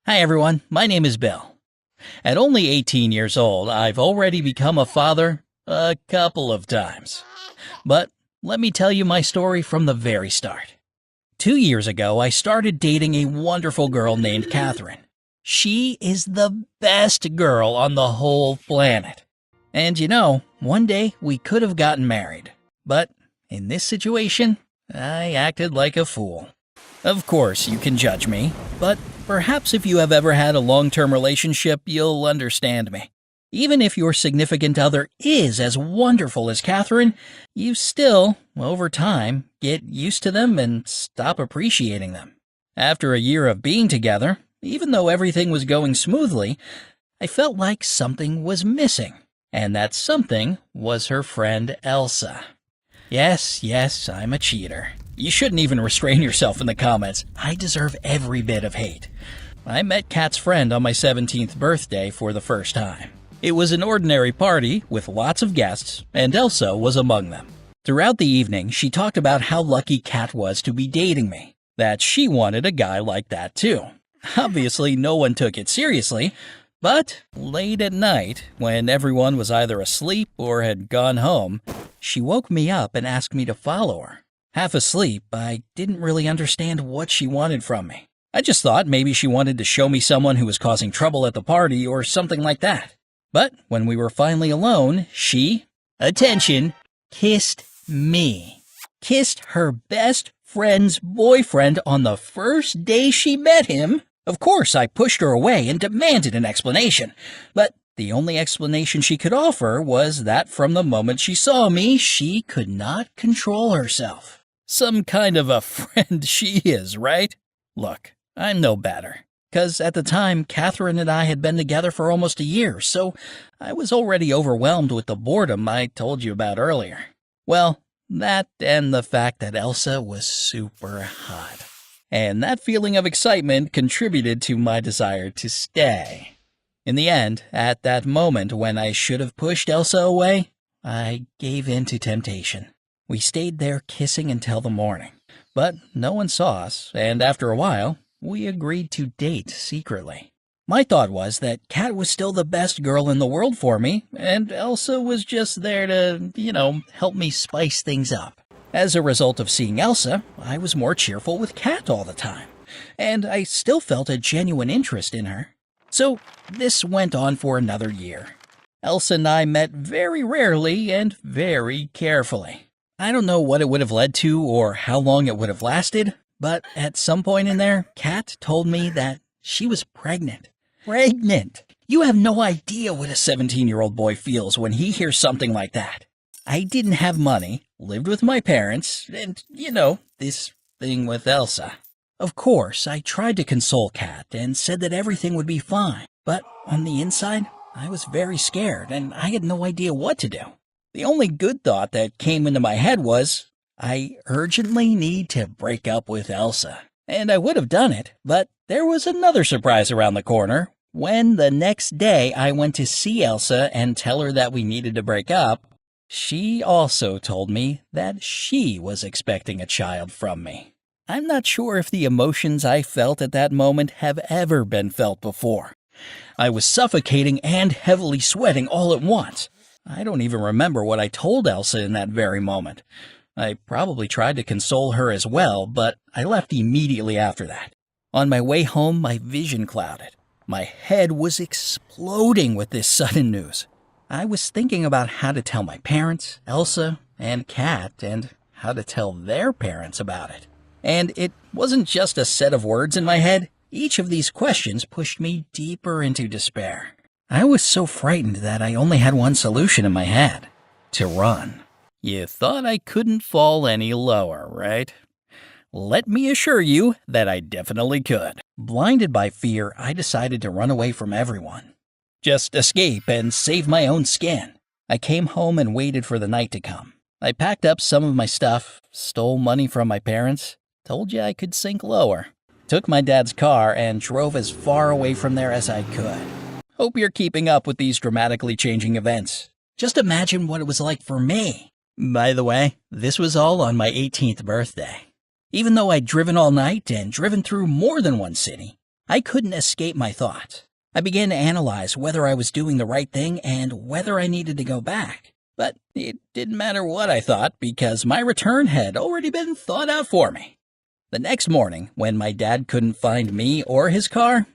Hi everyone, my name is Bill. At only 18 years old, I've already become a father a couple of times. But let me tell you my story from the very start. 2 years ago, I started dating a wonderful girl named Catherine. She is the best girl on the whole planet. And one day we could have gotten married. But in this situation, I acted like a fool. Of course, you can judge me, but perhaps if you have ever had a long-term relationship, you'll understand me. Even if your significant other is as wonderful as Catherine, you still, over time, get used to them and stop appreciating them. After a year of being together, even though everything was going smoothly, I felt like something was missing, and that something was her friend Elsa. Yes, I'm a cheater. You shouldn't even restrain yourself in the comments. I deserve every bit of hate. I met Kat's friend on my 17th birthday for the first time. It was an ordinary party with lots of guests, and Elsa was among them. Throughout the evening, she talked about how lucky Kat was to be dating me, that she wanted a guy like that too. Obviously, no one took it seriously, but late at night, when everyone was either asleep or had gone home, she woke me up and asked me to follow her. Half asleep, I didn't really understand what she wanted from me. I just thought maybe she wanted to show me someone who was causing trouble at the party or something like that. But when we were finally alone, she, attention, kissed me. Kissed her best friend's boyfriend on the first day she met him. Of course, I pushed her away and demanded an explanation, but the only explanation she could offer was that from the moment she saw me, she could not control herself. Some kind of a friend she is, right? Look, I'm no better, 'cause at the time, Catherine and I had been together for almost a year, so I was already overwhelmed with the boredom I told you about earlier. Well, that and the fact that Elsa was super hot. And that feeling of excitement contributed to my desire to stay. In the end, at that moment when I should have pushed Elsa away, I gave in to temptation. We stayed there kissing until the morning, but no one saw us, and after a while, we agreed to date secretly. My thought was that Kat was still the best girl in the world for me, and Elsa was just there to, help me spice things up. As a result of seeing Elsa, I was more cheerful with Kat all the time, and I still felt a genuine interest in her. So this went on for another year. Elsa and I met very rarely and very carefully. I don't know what it would have led to or how long it would have lasted, but at some point in there, Kat told me that she was pregnant. Pregnant! You have no idea what a 17-year-old boy feels when he hears something like that. I didn't have money, lived with my parents, and, this thing with Elsa. Of course, I tried to console Kat and said that everything would be fine, but on the inside, I was very scared and I had no idea what to do. The only good thought that came into my head was, I urgently need to break up with Elsa. And I would have done it, but there was another surprise around the corner. When the next day I went to see Elsa and tell her that we needed to break up, she also told me that she was expecting a child from me. I'm not sure if the emotions I felt at that moment have ever been felt before. I was suffocating and heavily sweating all at once. I don't even remember what I told Elsa in that very moment. I probably tried to console her as well, but I left immediately after that. On my way home, my vision clouded. My head was exploding with this sudden news. I was thinking about how to tell my parents, Elsa, and Kat, and how to tell their parents about it. And it wasn't just a set of words in my head. Each of these questions pushed me deeper into despair. I was so frightened that I only had one solution in my head: to run. You thought I couldn't fall any lower, right? Let me assure you that I definitely could. Blinded by fear, I decided to run away from everyone. Just escape and save my own skin. I came home and waited for the night to come. I packed up some of my stuff, stole money from my parents, told you I could sink lower, took my dad's car, and drove as far away from there as I could. Hope you're keeping up with these dramatically changing events. Just imagine what it was like for me. By the way, this was all on my 18th birthday. Even though I'd driven all night and driven through more than one city, I couldn't escape my thoughts. I began to analyze whether I was doing the right thing and whether I needed to go back. But it didn't matter what I thought because my return had already been thought out for me. The next morning, when my dad couldn't find me or his car,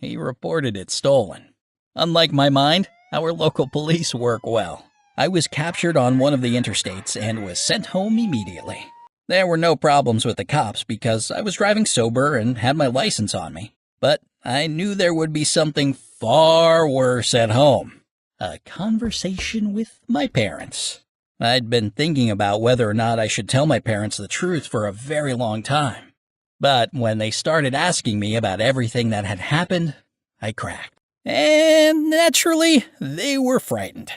he reported it stolen. Unlike my mind, our local police work well. I was captured on one of the interstates and was sent home immediately. There were no problems with the cops because I was driving sober and had my license on me. But I knew there would be something far worse at home. A conversation with my parents. I'd been thinking about whether or not I should tell my parents the truth for a very long time. But when they started asking me about everything that had happened, I cracked. And naturally, they were frightened.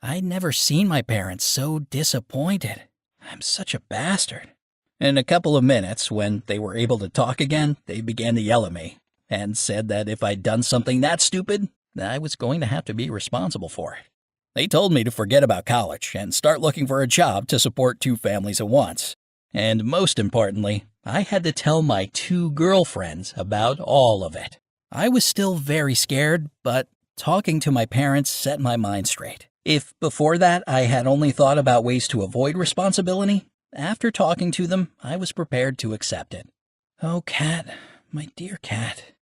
I'd never seen my parents so disappointed. I'm such a bastard. In a couple of minutes, when they were able to talk again, they began to yell at me and said that if I'd done something that stupid, I was going to have to be responsible for it. They told me to forget about college and start looking for a job to support 2 families at once. And most importantly, I had to tell my 2 girlfriends about all of it. I was still very scared, but talking to my parents set my mind straight. If before that I had only thought about ways to avoid responsibility, after talking to them, I was prepared to accept it. Oh, Kat, my dear Kat.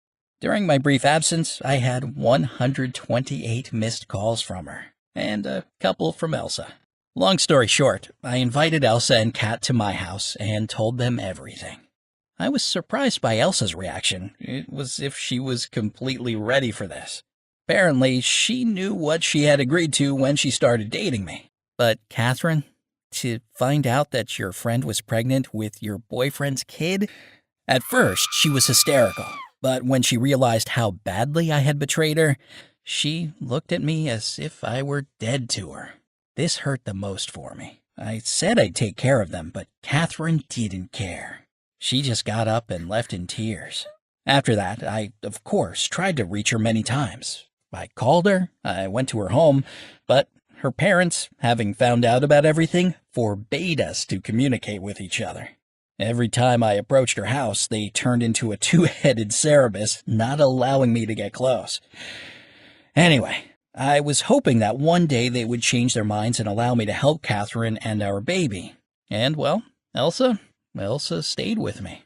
During my brief absence, I had 128 missed calls from her, and a couple from Elsa. Long story short, I invited Elsa and Kat to my house and told them everything. I was surprised by Elsa's reaction. It was as if she was completely ready for this. Apparently, she knew what she had agreed to when she started dating me. But Catherine, to find out that your friend was pregnant with your boyfriend's kid? At first, she was hysterical, but when she realized how badly I had betrayed her, she looked at me as if I were dead to her. This hurt the most for me. I said I'd take care of them, but Catherine didn't care. She just got up and left in tears. After that, I, of course, tried to reach her many times. I called her, I went to her home, but her parents, having found out about everything, forbade us to communicate with each other. Every time I approached her house, they turned into a 2-headed Cerberus, not allowing me to get close. Anyway, I was hoping that one day they would change their minds and allow me to help Catherine and our baby. And, well, Elsa stayed with me.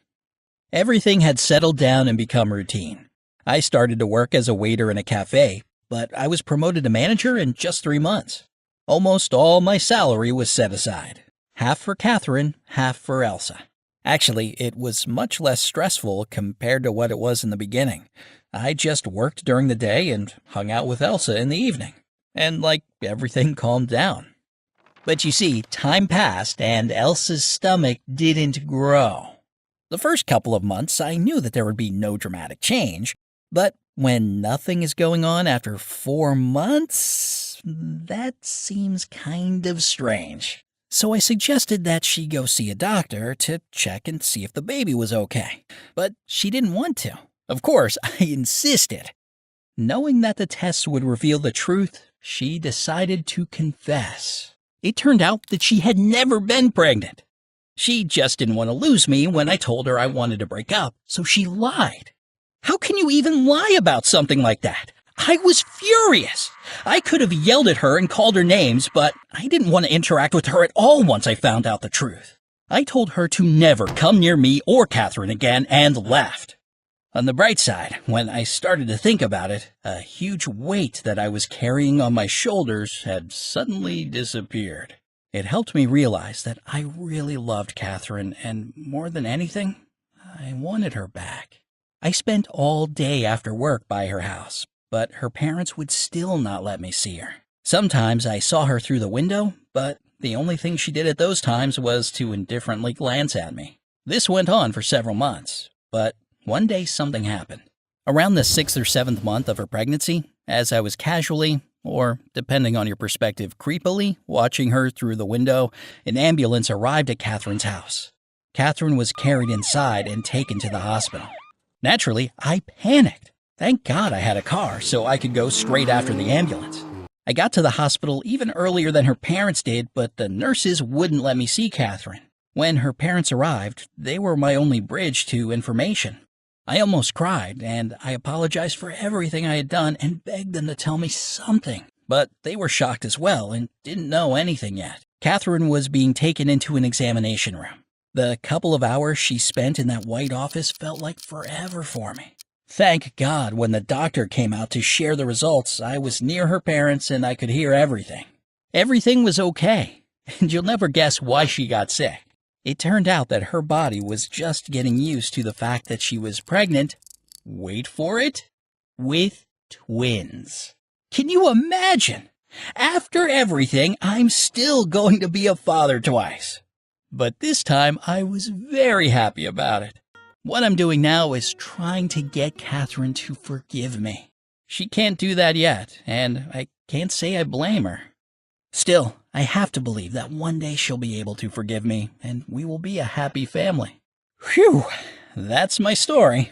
Everything had settled down and become routine. I started to work as a waiter in a cafe, but I was promoted to manager in just 3 months. Almost all my salary was set aside. Half for Catherine, half for Elsa. Actually, it was much less stressful compared to what it was in the beginning. I just worked during the day and hung out with Elsa in the evening. And, everything calmed down. But you see, time passed and Elsa's stomach didn't grow. The first couple of months, I knew that there would be no dramatic change. But when nothing is going on after 4 months, that seems kind of strange. So I suggested that she go see a doctor to check and see if the baby was okay. But she didn't want to. Of course, I insisted. Knowing that the tests would reveal the truth, she decided to confess. It turned out that she had never been pregnant. She just didn't want to lose me when I told her I wanted to break up, so she lied. How can you even lie about something like that? I was furious. I could have yelled at her and called her names, but I didn't want to interact with her at all once I found out the truth. I told her to never come near me or Catherine again and left. On the bright side, when I started to think about it, a huge weight that I was carrying on my shoulders had suddenly disappeared. It helped me realize that I really loved Catherine, and more than anything, I wanted her back. I spent all day after work by her house, but her parents would still not let me see her. Sometimes I saw her through the window, but the only thing she did at those times was to indifferently glance at me. This went on for several months, but one day something happened. Around the 6th or 7th month of her pregnancy, as I was casually, or depending on your perspective, creepily, watching her through the window, an ambulance arrived at Catherine's house. Catherine was carried inside and taken to the hospital. Naturally, I panicked. Thank God I had a car so I could go straight after the ambulance. I got to the hospital even earlier than her parents did, but the nurses wouldn't let me see Catherine. When her parents arrived, they were my only bridge to information. I almost cried, and I apologized for everything I had done and begged them to tell me something. But they were shocked as well and didn't know anything yet. Catherine was being taken into an examination room. The couple of hours she spent in that white office felt like forever for me. Thank God when the doctor came out to share the results, I was near her parents and I could hear everything. Everything was okay, and you'll never guess why she got sick. It turned out that her body was just getting used to the fact that she was pregnant, wait for it, with twins. Can you imagine? After everything, I'm still going to be a father twice. But this time, I was very happy about it. What I'm doing now is trying to get Catherine to forgive me. She can't do that yet, and I can't say I blame her. Still, I have to believe that one day she'll be able to forgive me, and we will be a happy family. Phew, that's my story.